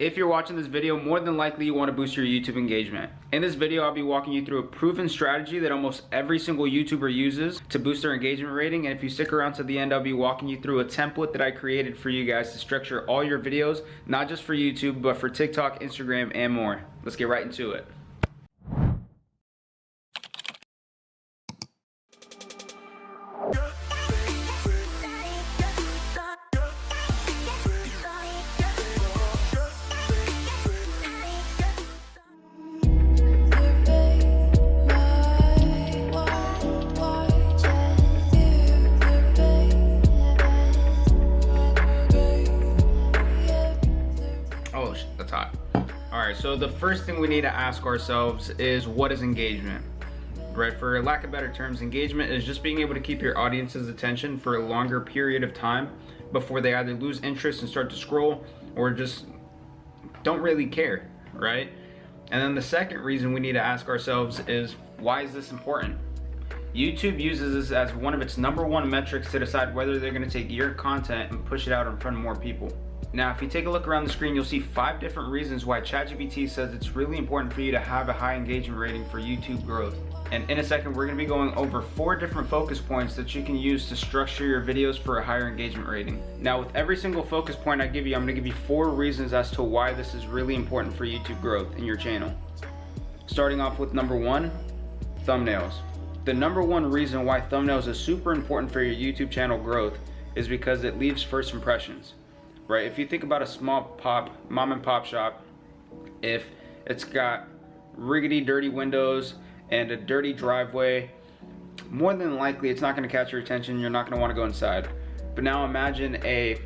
If you're watching this video, more than likely you want to boost your YouTube engagement. In this video, I'll be walking you through a proven strategy that almost every single YouTuber uses to boost their engagement rating. And if you stick around to the end, I'll be walking you through a template that I created for you guys to structure all your videos, not just for YouTube, but for TikTok, Instagram, and more. Let's get right into it. That's hot. Alright, so the first thing we need to ask ourselves is, what is engagement? Right, for lack of better terms, engagement is just being able to keep your audience's attention for a longer period of time before they either lose interest and start to scroll or just don't really care, right? And then the second reason we need to ask ourselves is, why is this important? YouTube uses this as one of its #1 metrics to decide whether they're going to take your content and push it out in front of more people. Now, if you take a look around the screen, you'll see 5 different reasons why ChatGPT says it's really important for you to have a high engagement rating for YouTube growth. And in a second, we're going to be going over 4 different focus points that you can use to structure your videos for a higher engagement rating. Now, with every single focus point I give you, I'm going to give you 4 reasons as to why this is really important for YouTube growth in your channel. Starting off with number 1, thumbnails. The #1 reason why thumbnails is super important for your YouTube channel growth is because it leaves first impressions. Right, if you think about a small mom and pop shop, if it's got rickety dirty windows and a dirty driveway, more than likely it's not going to catch your attention. You're not going to want to go inside. But now imagine a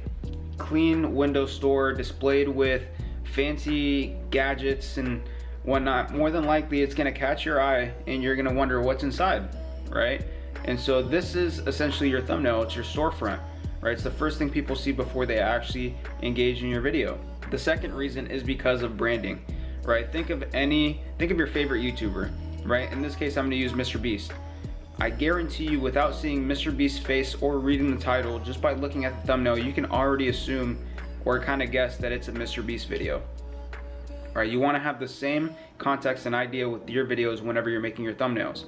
clean window store displayed with fancy gadgets and whatnot. More than likely it's going to catch your eye and you're going to wonder what's inside, right? And so this is essentially your thumbnail. It's your storefront. Right, it's the first thing people see before they actually engage in your video. The second reason is because of branding. Right, think of your favorite YouTuber. Right, in this case I'm going to use Mr. Beast. I guarantee you, without seeing Mr. Beast's face or reading the title, just by looking at the thumbnail, you can already assume or kind of guess that it's a Mr. Beast video. Right, you want to have the same context and idea with your videos whenever you're making your thumbnails.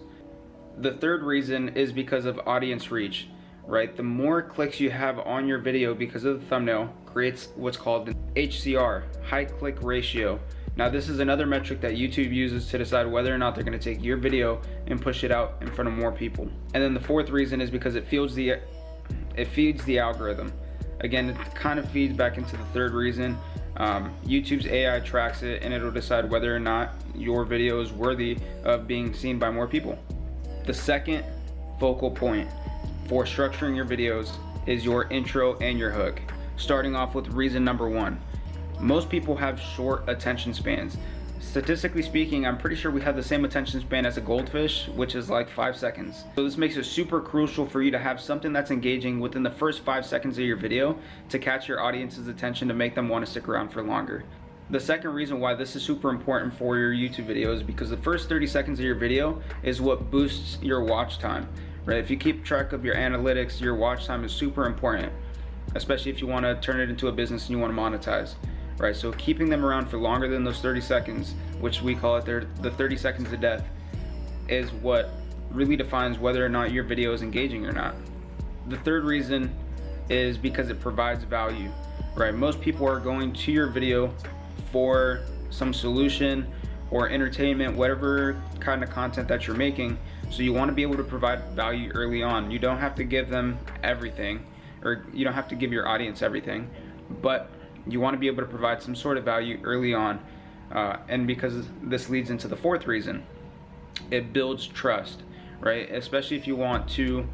The third reason is because of audience reach. Right, the more clicks you have on your video because of the thumbnail creates what's called an HCR, high click ratio. Now this is another metric that YouTube uses to decide whether or not they're going to take your video and push it out in front of more people. And then the fourth reason is because it feeds the algorithm. Again, it kind of feeds back into the third reason. YouTube's AI tracks it and it'll decide whether or not your video is worthy of being seen by more people. The second focal point for structuring your videos is your intro and your hook. Starting off with reason #1. Most people have short attention spans. Statistically speaking, I'm pretty sure we have the same attention span as a goldfish, which is like 5 seconds. So this makes it super crucial for you to have something that's engaging within the first 5 seconds of your video to catch your audience's attention, to make them want to stick around for longer. The second reason why this is super important for your YouTube videos is because the first 30 seconds of your video is what boosts your watch time. Right, if you keep track of your analytics, your watch time is super important, especially if you want to turn it into a business and you want to monetize. Right, so keeping them around for longer than those 30 seconds, which we call it the 30 seconds of death, is what really defines whether or not your video is engaging or not. The third reason is because it provides value. Right, most people are going to your video for some solution or entertainment, whatever kind of content that you're making. So you want to be able to provide value early on. You don't have to give them everything, or you don't have to give your audience everything, but you want to be able to provide some sort of value early on. And because this leads into the fourth reason, it builds trust, right? Especially if you want to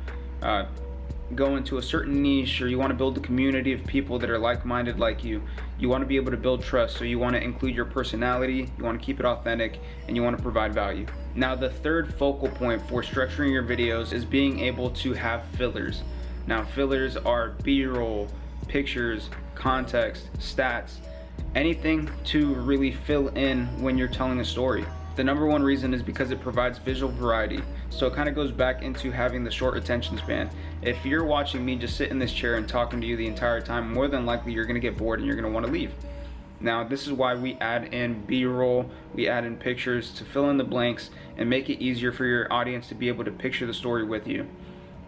go into a certain niche, or you want to build a community of people that are like-minded like you. You want to be able to build trust, so you want to include your personality, you want to keep it authentic, and you want to provide value. Now the third focal point for structuring your videos is being able to have fillers. Now fillers are B-roll, pictures, context, stats, anything to really fill in when you're telling a story. The #1 reason is because it provides visual variety. So it kind of goes back into having the short attention span. If you're watching me just sit in this chair and talking to you the entire time, more than likely you're going to get bored and you're going to want to leave. Now this is why we add in B-roll, we add in pictures to fill in the blanks and make it easier for your audience to be able to picture the story with you,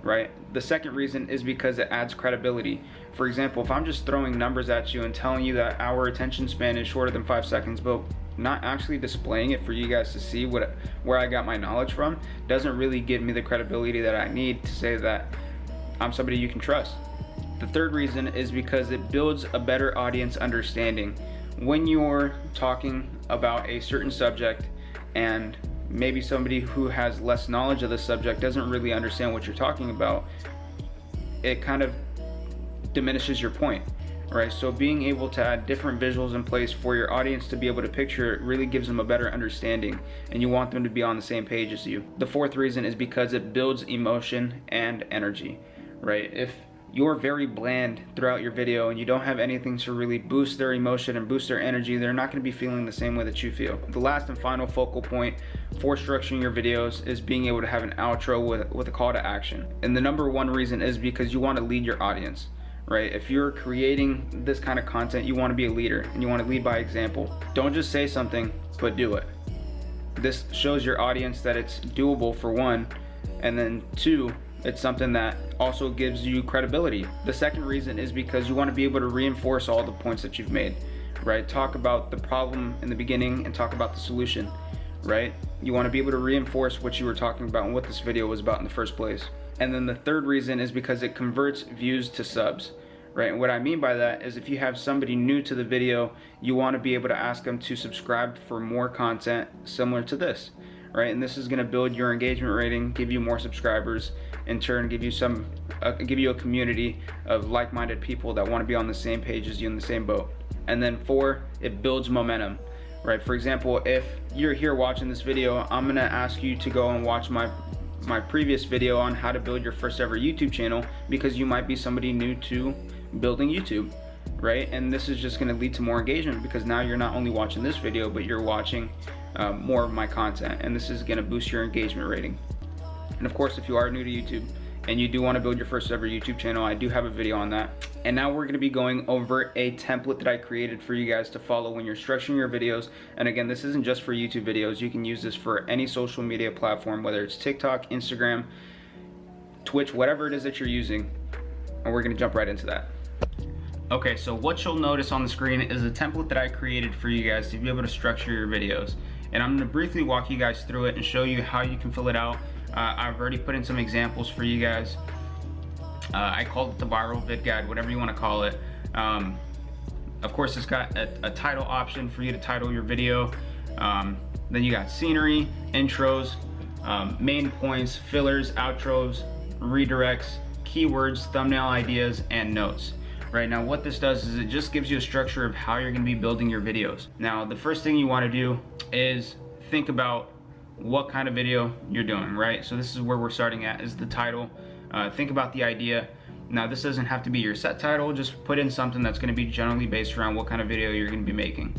right? The second reason is because it adds credibility. For example, if I'm just throwing numbers at you and telling you that our attention span is shorter than 5 seconds, but not actually displaying it for you guys to see where I got my knowledge from, doesn't really give me the credibility that I need to say that I'm somebody you can trust. The third reason is because it builds a better audience understanding. When you're talking about a certain subject and maybe somebody who has less knowledge of the subject doesn't really understand what you're talking about, it kind of diminishes your point, right? So being able to add different visuals in place for your audience to be able to picture it really gives them a better understanding, and you want them to be on the same page as you. The fourth reason is because it builds emotion and energy, right? If you're very bland throughout your video and you don't have anything to really boost their emotion and boost their energy, they're not going to be feeling the same way that you feel. The last and final focal point for structuring your videos is being able to have an outro with a call to action. And the number one reason is because you want to lead your audience, right? If you're creating this kind of content, you want to be a leader and you want to lead by example. Don't just say something, but do it. This shows your audience that it's doable, for one, and then two, it's something that also gives you credibility. The second reason is because you want to be able to reinforce all the points that you've made, right? Talk about the problem in the beginning and talk about the solution, right? You want to be able to reinforce what you were talking about and what this video was about in the first place. And then the third reason is because it converts views to subs, right? And what I mean by that is if you have somebody new to the video, you want to be able to ask them to subscribe for more content similar to this, right? And this is going to build your engagement rating, give you more subscribers, in turn give you a community of like-minded people that want to be on the same page as you, in the same boat. And then four, it builds momentum, right? For example, if you're here watching this video, I'm going to ask you to go and watch my previous video on how to build your first ever YouTube channel, because you might be somebody new to building YouTube, right? And this is just going to lead to more engagement, because now you're not only watching this video, but you're watching more of my content, and this is going to boost your engagement rating. And of course, if you are new to YouTube and you do want to build your first ever YouTube channel, I do have a video on that. And now we're going to be going over a template that I created for you guys to follow when you're structuring your videos. And again, this isn't just for YouTube videos. You can use this for any social media platform, whether it's TikTok, Instagram, Twitch, whatever it is that you're using. And we're going to jump right into that. Okay, so what you'll notice on the screen is a template that I created for you guys to be able to structure your videos. And I'm going to briefly walk you guys through it and show you how you can fill it out. I've already put in some examples for you guys. I called it the viral vid guide, whatever you want to call it. Of course, it's got a title option for you to title your video. Then you got scenery, intros, main points, fillers, outros, redirects, keywords, thumbnail ideas, and notes. Right now, what this does is it just gives you a structure of how you're going to be building your videos. Now, the first thing you want to do is think about what kind of video you're doing, right? So this is where we're starting at, is the title. Think about the idea. Now, this doesn't have to be your set title. Just put in something that's going to be generally based around what kind of video you're going to be making,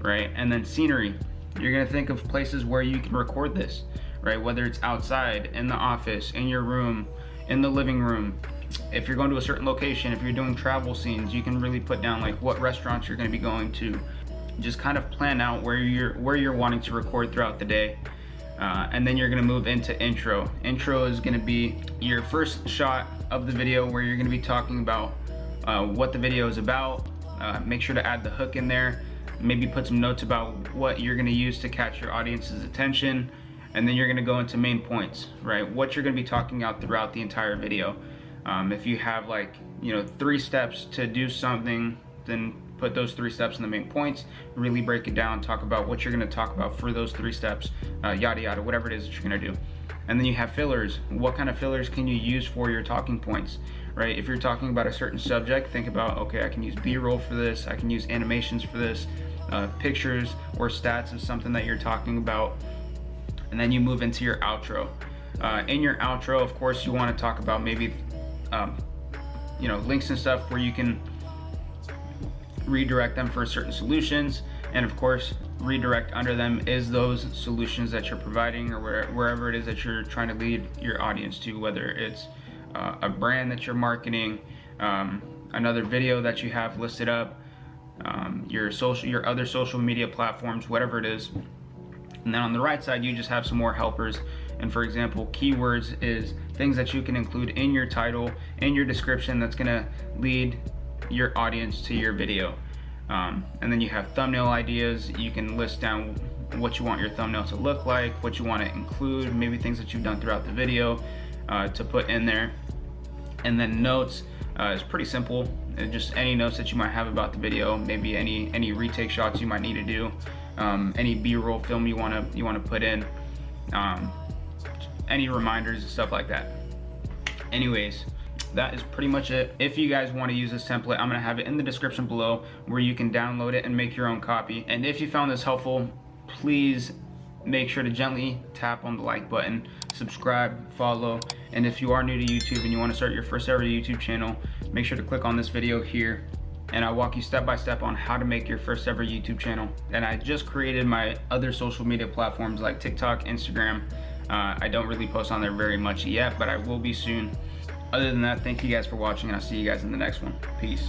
right? And then scenery. You're going to think of places where you can record this, right? Whether it's outside, in the office, in your room, in the living room. If you're going to a certain location, if you're doing travel scenes, you can really put down like what restaurants you're going to be going to. Just kind of plan out where you're wanting to record throughout the day. And then you're going to move into intro. Intro is going to be your first shot of the video, where you're going to be talking about what the video is about. Make sure to add the hook in there. Maybe put some notes about what you're going to use to catch your audience's attention. And then you're going to go into main points, right? What you're going to be talking about throughout the entire video. If you have 3 steps to do something, then put those 3 steps in the main points, really break it down, talk about what you're going to talk about for those 3 steps, yada yada, whatever it is that you're going to do. And then you have fillers. What kind of fillers can you use for your talking points, right? If you're talking about a certain subject, think about, okay, I can use B-roll for this, I can use animations for this, pictures or stats of something that you're talking about. And then you move into your outro. In your outro, of course, you want to talk about maybe links and stuff where you can redirect them for certain solutions, and of course redirect under them is those solutions that you're providing, or wherever it is that you're trying to lead your audience to, whether it's a brand that you're marketing, another video that you have listed up, your other social media platforms, whatever it is. And then on the right side, you just have some more helpers. And for example, keywords is things that you can include in your title, in your description, that's gonna lead your audience to your video. And then you have thumbnail ideas. You can list down what you want your thumbnail to look like, what you want to include, maybe things that you've done throughout the video to put in there. And then notes is pretty simple. Just any notes that you might have about the video, maybe any retake shots you might need to do, any B-roll film you want to put in, any reminders and stuff like that. Anyways, that is pretty much it. If you guys want to use this template, I'm going to have it in the description below where you can download it and make your own copy. And if you found this helpful, please make sure to gently tap on the like button, subscribe, follow, and if you are new to YouTube and you want to start your first ever YouTube channel, make sure to click on this video here, and I'll walk you step by step on how to make your first ever YouTube channel. And I just created my other social media platforms like TikTok, Instagram. I don't really post on there very much yet, but I will be soon. Other than that, thank you guys for watching, and I'll see you guys in the next one. Peace.